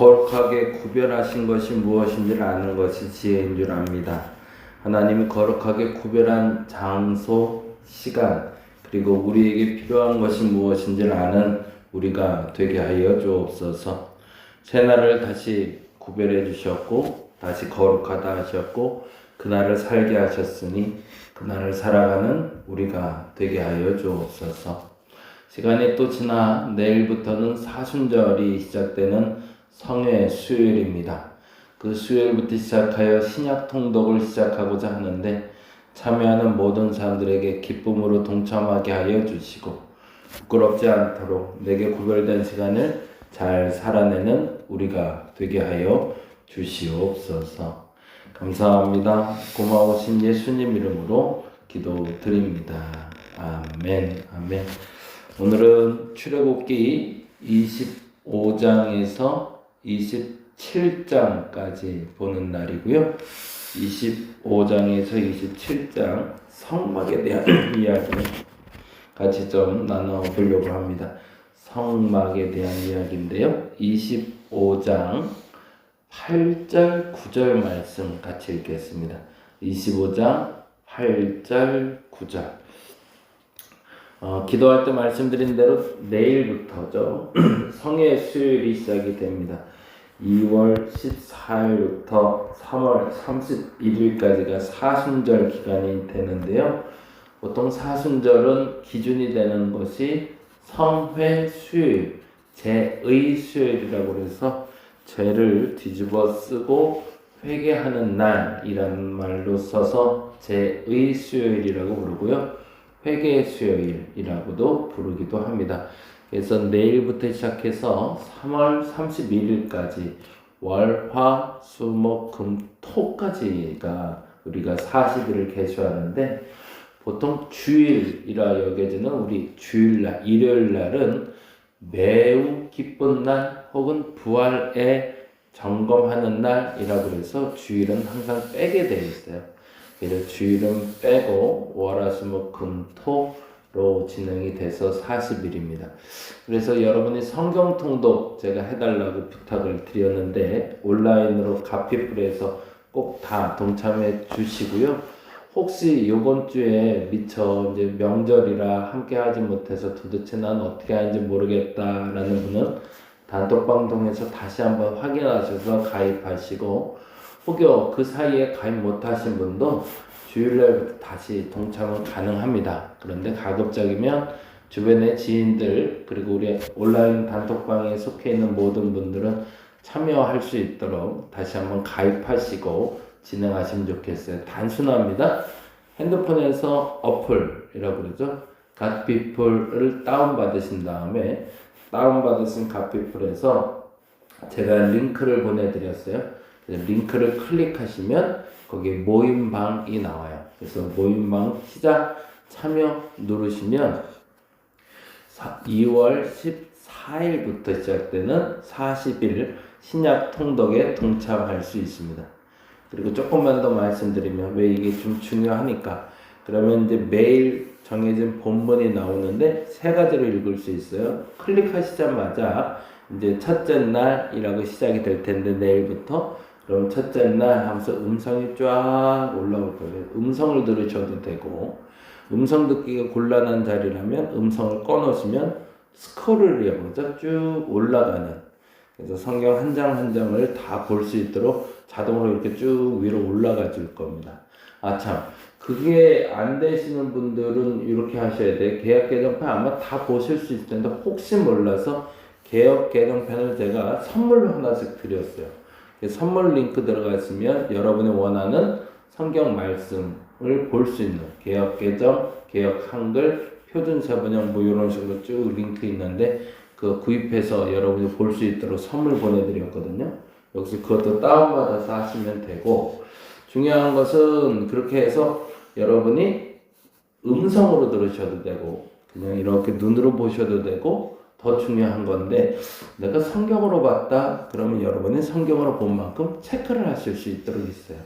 거룩하게 구별하신 것이 무엇인지를 아는 것이 지혜인 줄 압니다. 하나님이 거룩하게 구별한 장소, 시간, 그리고 우리에게 필요한 것이 무엇인지를 아는 우리가 되게 하여 주옵소서. 새날을 다시 구별해 주셨고 다시 거룩하다 하셨고 그날을 살게 하셨으니 그날을 살아가는 우리가 되게 하여 주옵소서. 시간이 또 지나 내일부터는 사순절이 시작되는 성회 수요일입니다. 그 수요일부터 시작하여 신약 통독을 시작하고자 하는데 참여하는 모든 사람들에게 기쁨으로 동참하게 하여 주시고 부끄럽지 않도록 내게 구별된 시간을 잘 살아내는 우리가 되게 하여 주시옵소서. 감사합니다. 고마우신 예수님 이름으로 기도드립니다. 아멘. 아멘. 오늘은 출애굽기 25장에서 27장까지 보는 날이고요. 25장에서 27장 성막에 대한 이야기를 같이 좀 나눠보려고 합니다. 성막에 대한 이야기인데요. 25장 8절 9절 말씀 같이 읽겠습니다. 25장 8절 9절 기도할 때 말씀드린 대로 내일부터죠. 성회 수요일이 시작이 됩니다. 2월 14일부터 3월 31일까지가 사순절 기간이 되는데요. 보통 사순절은 기준이 되는 것이 성회 수요일, 제의 수요일이라고 해서 죄를 뒤집어 쓰고 회개하는 날이라는 말로 써서 제의 수요일이라고 부르고요. 회개 수요일이라고도 부르기도 합니다. 그래서 내일부터 시작해서 3월 31일까지 월, 화, 수, 목, 금, 토까지가 우리가 40일을 개수하는데 보통 주일이라 여겨지는 우리 주일날, 일요일날은 매우 기쁜 날 혹은 부활에 점검하는 날이라고 해서 주일은 항상 빼게 되어 있어요. 그래서 주일은 빼고 월화수목금토로 진행이 돼서 40일입니다. 그래서 여러분이 성경 통독 제가 해달라고 부탁을 드렸는데 온라인으로 가피풀에서 꼭 다 동참해 주시고요. 혹시 이번 주에 미처 이제 명절이라 함께 하지 못해서 도대체 난 어떻게 하는지 모르겠다라는 분은 단톡방 통해서 다시 한번 확인하셔서 가입하시고 혹여 그 사이에 가입 못하신 분도 주일날부터 다시 동참은 가능합니다. 그런데 가급적이면 주변의 지인들 그리고 우리 온라인 단톡방에 속해 있는 모든 분들은 참여할 수 있도록 다시 한번 가입하시고 진행하시면 좋겠어요. 단순합니다. 핸드폰에서 어플이라고 그러죠. 갓피플을 다운받으신 다음에 다운받으신 갓피플에서 제가 링크를 보내드렸어요. 링크를 클릭하시면 거기에 모임방이 나와요. 그래서 모임방 시작 참여 누르시면 2월 14일부터 시작되는 40일 신약 통독에 동참할 수 있습니다. 그리고 조금만 더 말씀드리면 왜 이게 좀 중요하니까 그러면 이제 매일 정해진 본문이 나오는데 세 가지로 읽을 수 있어요. 클릭하시자마자 이제 첫째 날이라고 시작이 될 텐데 내일부터 그럼 첫째 날 하면서 음성이 쫙 올라올 거예요. 음성을 들으셔도 되고 음성 듣기가 곤란한 자리라면 음성을 꺼놓으시면 스크롤이라고 그러죠. 쭉 올라가는 그래서 성경 한 장 한 장을 다 볼 수 있도록 자동으로 이렇게 쭉 위로 올라가 줄 겁니다. 참 그게 안 되시는 분들은 이렇게 하셔야 돼요. 개역 개정편 아마 다 보실 수 있을 텐데 혹시 몰라서 개역 개정편을 제가 선물로 하나씩 드렸어요. 선물 링크 들어갔으면 여러분이 원하는 성경 말씀을 볼 수 있는 개역 개정, 개역 한글, 표준 세번역 뭐 이런 식으로 쭉 링크 있는데 그 구입해서 여러분이 볼 수 있도록 선물 보내드렸거든요. 역시 그것도 다운받아서 하시면 되고 중요한 것은 그렇게 해서 여러분이 음성으로 들으셔도 되고 그냥 이렇게 눈으로 보셔도 되고 더 중요한 건데 내가 성경으로 봤다 그러면 여러분이 성경으로 본 만큼 체크를 하실 수 있도록 있어요.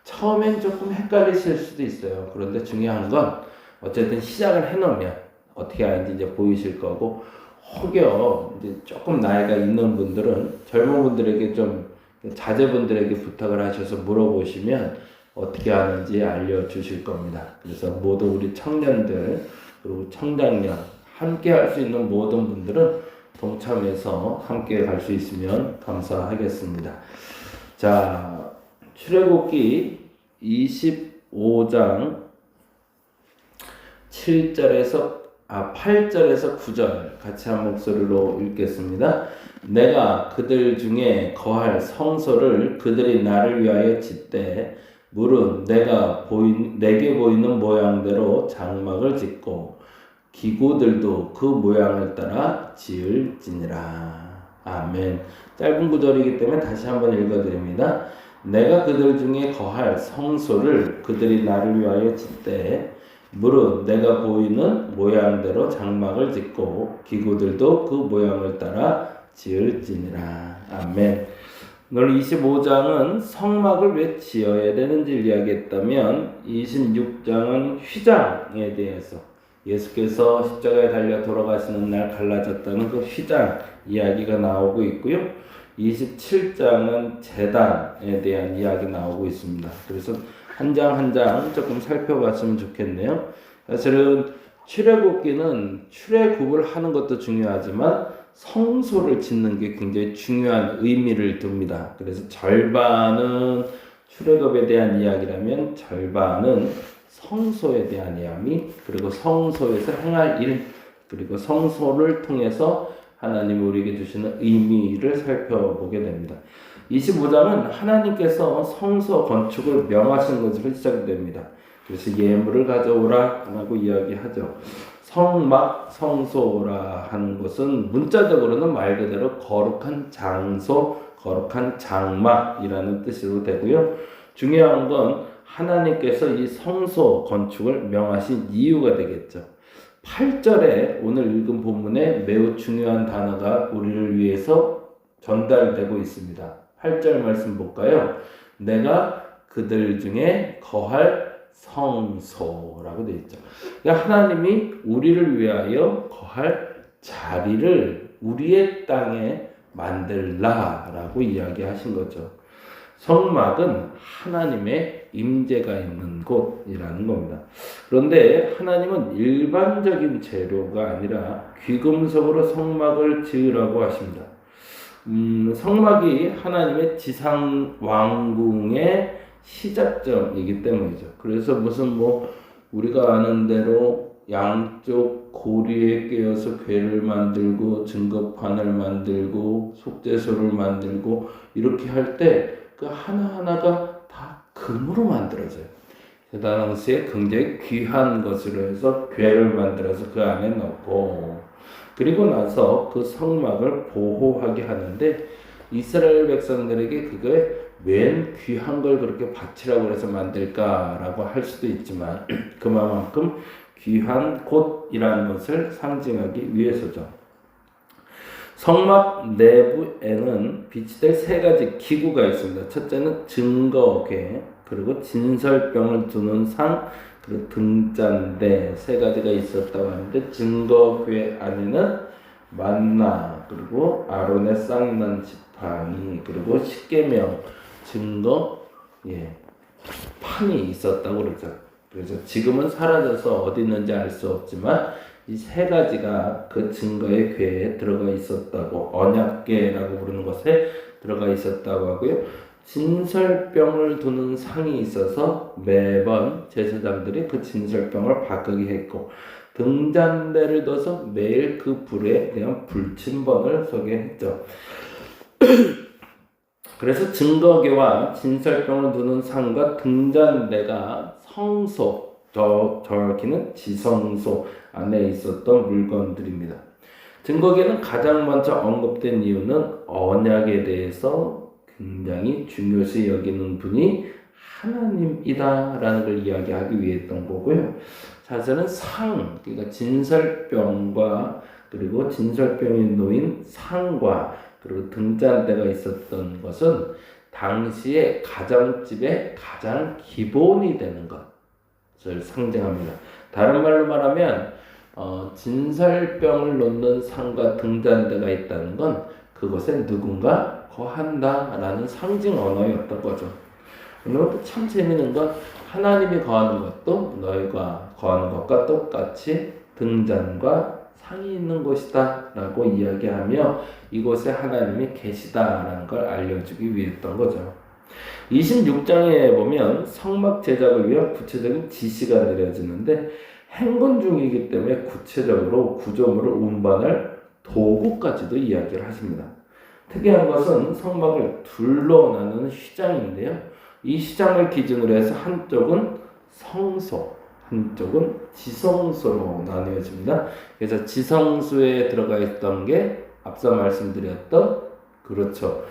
처음엔 조금 헷갈리실 수도 있어요. 그런데 중요한 건 어쨌든 시작을 해놓으면 어떻게 하는지 이제 보이실 거고 혹여 이제 조금 나이가 있는 분들은 젊은 분들에게 좀 자제분들에게 부탁을 하셔서 물어보시면 어떻게 하는지 알려주실 겁니다. 그래서 모두 우리 청년들 그리고 청장년 함께 할 수 있는 모든 분들은 동참해서 함께 갈 수 있으면 감사하겠습니다. 자, 출애굽기 25장 8절에서 9절 같이 한 목소리로 읽겠습니다. 내가 그들 중에 거할 성소를 그들이 나를 위하여 짓되 물은 내게 보이는 모양대로 장막을 짓고 기구들도 그 모양을 따라 지을지니라. 아멘. 짧은 구절이기 때문에 다시 한번 읽어드립니다. 내가 그들 중에 거할 성소를 그들이 나를 위하여 짓되 물은 내가 보이는 모양대로 장막을 짓고 기구들도 그 모양을 따라 지을지니라. 아멘. 오늘 25장은 성막을 왜 지어야 되는지를 이야기했다면 26장은 휘장에 대해서 예수께서 십자가에 달려 돌아가시는 날 갈라졌다는 그 휘장 이야기가 나오고 있고요. 27장은 제단에 대한 이야기 나오고 있습니다. 그래서 한 장 한 장 조금 살펴봤으면 좋겠네요. 사실은 출애굽기는 출애굽을 하는 것도 중요하지만 성소를 짓는 게 굉장히 중요한 의미를 둡니다. 그래서 절반은 출애굽에 대한 이야기라면 절반은 성소에 대한 이야기, 그리고 성소에서 행할 일, 그리고 성소를 통해서 하나님이 우리에게 주시는 의미를 살펴보게 됩니다. 25장은 하나님께서 성소 건축을 명하신 것으로 시작됩니다. 그래서 예물을 가져오라 라고 이야기하죠. 성막, 성소라 하는 것은 문자적으로는 말 그대로 거룩한 장소, 거룩한 장막이라는 뜻으로 되고요. 중요한 건 하나님께서 이 성소 건축을 명하신 이유가 되겠죠. 8절에 오늘 읽은 본문에 매우 중요한 단어가 우리를 위해서 전달되고 있습니다. 8절 말씀 볼까요? 내가 그들 중에 거할 성소라고 되어 있죠. 그러니까 하나님이 우리를 위하여 거할 자리를 우리의 땅에 만들라라고 이야기하신 거죠. 성막은 하나님의 임재가 있는 곳이라는 겁니다. 그런데 하나님은 일반적인 재료가 아니라 귀금속으로 성막을 지으라고 하십니다. 성막이 하나님의 지상 왕궁의 시작점이기 때문이죠. 그래서 무슨 우리가 아는 대로 양쪽 고리에 끼어서 궤를 만들고 증거판을 만들고 속죄소를 만들고 이렇게 할 때 그 하나하나가 다 금으로 만들어져요. 그 당시에 굉장히 귀한 것으로 해서 궤를 만들어서 그 안에 넣고 그리고 나서 그 성막을 보호하게 하는데 이스라엘 백성들에게 그거에 웬 귀한 걸 그렇게 바치라고 해서 만들까라고 할 수도 있지만 그만큼 귀한 곳이라는 것을 상징하기 위해서죠. 성막 내부에는 비치될 세 가지 기구가 있습니다. 첫째는 증거궤, 그리고 진설병을 두는 상, 그리고 등잔대 세 가지가 있었다고 하는데 증거궤 안에는 만나, 그리고 아론의 쌍난 지팡이, 그리고 십계명 증거 판이 있었다고 그러죠. 그래서 지금은 사라져서 어디 있는지 알 수 없지만 이 세 가지가 그 증거의 궤에 들어가 있었다고, 언약궤라고 부르는 것에 들어가 있었다고 하고요. 진설병을 두는 상이 있어서 매번 제사장들이 그 진설병을 바꾸게 했고, 등잔대를 둬서 매일 그 불에 대한 불침번을 서게 했죠. 그래서 증거궤와 진설병을 두는 상과 등잔대가 성소, 정확히는 지성소 안에 있었던 물건들입니다. 증거궤는 가장 먼저 언급된 이유는 언약에 대해서 굉장히 중요시 여기는 분이 하나님이다라는 걸 이야기하기 위해 했던 거고요. 사실은 상, 그러니까 진설병과 그리고 진설병이 놓인 상과 그리고 등잔대가 있었던 것은 당시의 가정집의 가장 기본이 되는 것을 상징합니다. 다른 말로 말하면 진설병을 놓는 상과 등잔대가 있다는 건 그곳에 누군가 거한다라는 상징 언어였던 거죠. 그리고 참 재미있는 건 하나님이 거하는 것도 너희가 거하는 것과 똑같이 등잔과 상이 있는 곳이다 라고 이야기하며 이곳에 하나님이 계시다라는 걸 알려주기 위했던 거죠. 26장에 보면 성막 제작을 위한 구체적인 지시가 내려지는데 행군 중이기 때문에 구체적으로 구조물을 운반할 도구까지도 이야기를 하십니다. 특이한 것은 성막을 둘로 나누는 휘장인데요. 이 휘장을 기준으로 해서 한쪽은 성소, 한쪽은 지성소로 나뉘어집니다. 그래서 지성소에 들어가 있던 게 앞서 말씀드렸던 그렇죠.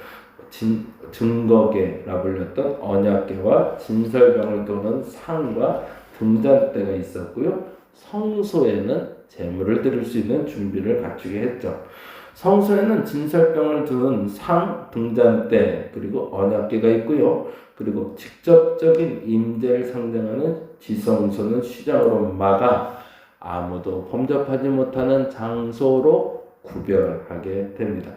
증거계라 불렸던 언약계와 진설병을 도는 상과 등잔대가 있었고요. 성소에는 제물을 드릴 수 있는 준비를 갖추게 했죠. 성소에는 진설병을 두는 상, 등잔대, 그리고 언약궤가 있고요. 그리고 직접적인 임재를 상징하는 지성소는 휘장으로 막아 아무도 범접하지 못하는 장소로 구별하게 됩니다.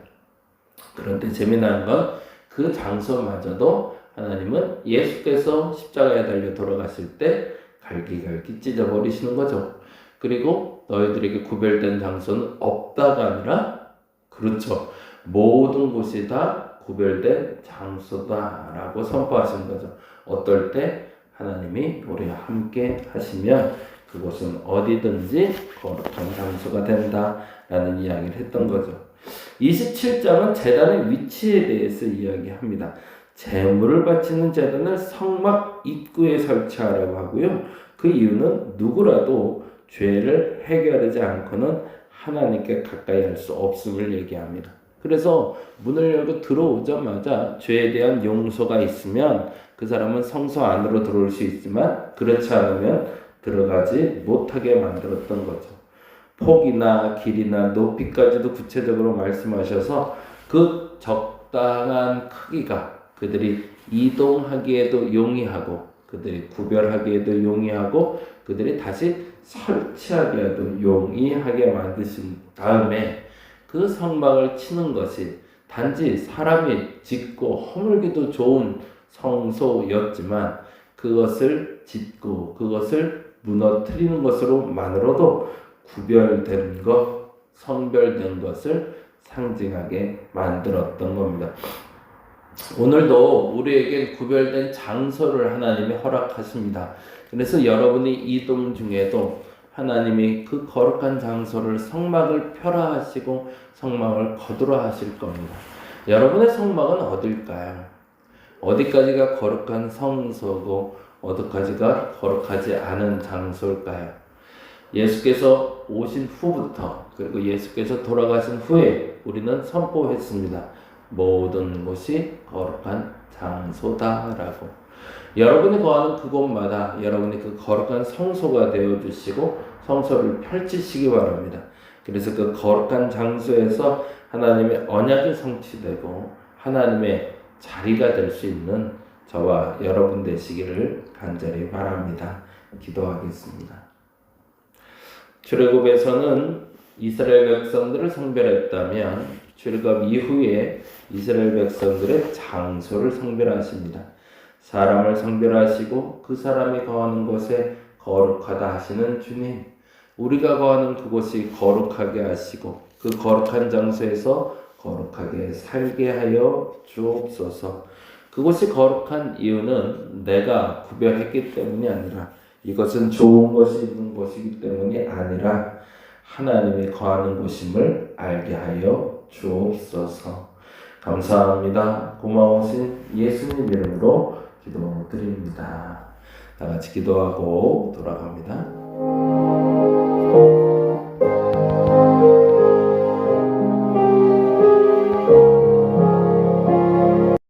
그런데 재미난 건 그 장소마저도 하나님은 예수께서 십자가에 달려 돌아갔을 때 갈기갈기 찢어버리시는 거죠. 그리고 너희들에게 구별된 장소는 없다가 아니라 그렇죠. 모든 곳이 다 구별된 장소다라고 선포하시는 거죠. 어떨 때 하나님이 우리와 함께 하시면 그곳은 어디든지 거룩한 장소가 된다라는 이야기를 했던 거죠. 27장은 제단의 위치에 대해서 이야기합니다. 제물을 바치는 제단을 성막 입구에 설치하라고 하고요. 그 이유는 누구라도 죄를 해결하지 않고는 하나님께 가까이 할 수 없음을 얘기합니다. 그래서 문을 열고 들어오자마자 죄에 대한 용서가 있으면 그 사람은 성소 안으로 들어올 수 있지만 그렇지 않으면 들어가지 못하게 만들었던 거죠. 폭이나 길이나 높이까지도 구체적으로 말씀하셔서 그 적당한 크기가 그들이 이동하기에도 용이하고 그들이 구별하기에도 용이하고 그들이 다시 설치하기에도 용이하게 만드신 다음에 그 성막을 치는 것이 단지 사람이 짓고 허물기도 좋은 성소였지만 그것을 짓고 그것을 무너뜨리는 것으로만으로도 구별된 것, 성별된 것을 상징하게 만들었던 겁니다. 오늘도 우리에게 구별된 장소를 하나님이 허락하십니다. 그래서 여러분이 이동 중에도 하나님이 그 거룩한 장소를 성막을 펴라 하시고 성막을 거두라 하실 겁니다. 여러분의 성막은 어딜까요? 어디까지가 거룩한 성소고 어디까지가 거룩하지 않은 장소일까요? 예수께서 오신 후부터 그리고 예수께서 돌아가신 후에 우리는 선포했습니다. 모든 곳이 거룩한 장소다라고. 여러분이 거하는 그곳마다 여러분이 그 거룩한 성소가 되어주시고 성소를 펼치시기 바랍니다. 그래서 그 거룩한 장소에서 하나님의 언약이 성취되고 하나님의 자리가 될 수 있는 저와 여러분 되시기를 간절히 바랍니다. 기도하겠습니다. 출애굽에서는 이스라엘 백성들을 성별했다면 출애굽 이후에 이스라엘 백성들의 장소를 성별하십니다. 사람을 성별하시고 그 사람이 거하는 곳에 거룩하다 하시는 주님, 우리가 거하는 그곳이 거룩하게 하시고 그 거룩한 장소에서 거룩하게 살게 하여 주옵소서. 그곳이 거룩한 이유는 내가 구별했기 때문이 아니라 이것은 좋은 것이 있는 곳이기 때문이 아니라 하나님이 거하는 곳임을 알게 하여 주옵소서. 감사합니다. 고마우신 예수님 이름으로 기도드립니다. 다 같이 기도하고 돌아갑니다.